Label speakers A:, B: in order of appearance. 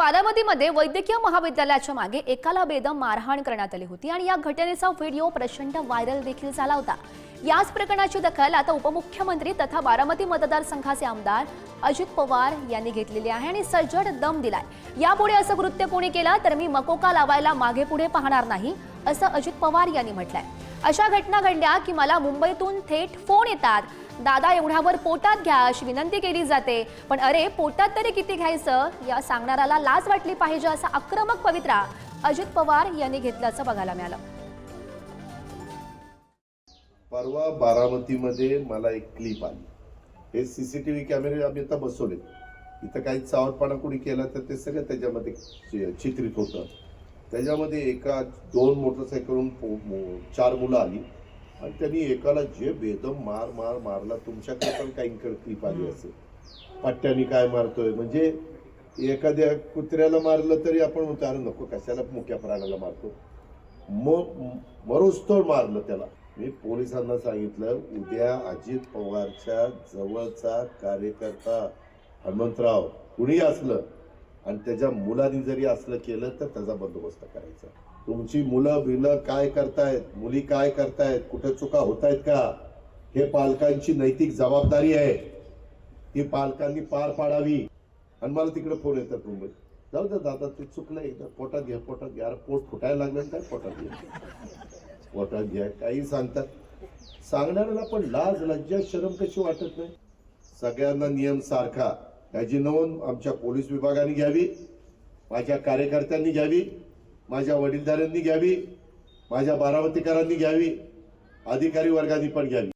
A: बारामतीमध्ये वैद्यकीय महाविद्यालयाच्या मागे एकाला बेदम मारहाण करण्यात आली होती आणि या घटनेचा व्हिडिओ प्रचंड व्हायरल देखील झाला होता। याच प्रकरणाची दखल आता उपमुख्यमंत्री तथा बारामती मतदारसंघाचे आमदार अजित पवार यांनी घेतलेली आहे आणि सज्जड दम दिलाय। यापुढे असं कृत्य कोणी केलं तर मी मकोका लावायला मागे पुढे पाहणार नाही, असं अजित पवार यांनी म्हटलंय। अशा घटना घडल्या की मला मुंबईतून थेट फोन येतात, दादा एवढ्यावर पोटात घ्या अशी विनंती केली जाते, पण अरे पोटात तरी किती घ्यायचं या सांगणाऱ्याला लाज वाटली पाहिजे, असा आक्रमक पवित्रा अजित पवार यांनी घेतल्याचं बघायला मिळालं।
B: परवा बारामतीमध्ये मला एक क्लिप आली। हे सीसीटीव्ही कॅमेरे आम्ही आता बसवले, इथं काही चावटपणा कोणी केला तर ते सगळं त्याच्यामध्ये चित्रित होतं। त्याच्यामध्ये एका दोन मोटरसायकलवरून 4 मुलं आली आणि त्यांनी एकाला जे बेदम मारला। तुमच्याकडे पण काही क्लिप आली असेल, पट्ट्याने काय मारतोय, म्हणजे एखाद्या कुत्र्याला मारलं तरी आपण म्हणतो अरे नको कशाला मुक्या प्राण्याला मारतो, मरोस्तोर मारलं त्याला। मी पोलिसांना सांगितलं उद्या अजित पवारच्या जवळचा कार्यकर्ता हनुमंतराव कुणी असलं आणि त्याच्या मुलांनी जरी असलं केलं तर त्याचा बंदोबस्त करायचा। तुमची मुलं बिलं काय करतायत, मुली काय करतायत, कुठे चुका होतायत का, हे पालकांची नैतिक जबाबदारी आहे, ती पालकांनी पार पाडावी। आणि मला तिकडे फोन येतात मुंबईत, जाऊ दे दादा ते चुकलं, एकदा पोटात घ्या, पोट फुटायला लागलं काय पोटात घ्या काही सांगतात। सांगणाऱ्याला पण लाज लज्जा शरम कशी वाटत नाही? सगळ्यांना नियम सारखा याची नोंद आमच्या पोलीस विभागाने घ्यावी, माझ्या कार्यकर्त्यांनी घ्यावी, माझ्या वडीलधाऱ्यांनी घ्यावी, माझ्या बारामतीकरांनी घ्यावी, अधिकारी वर्गाने पण घ्यावी।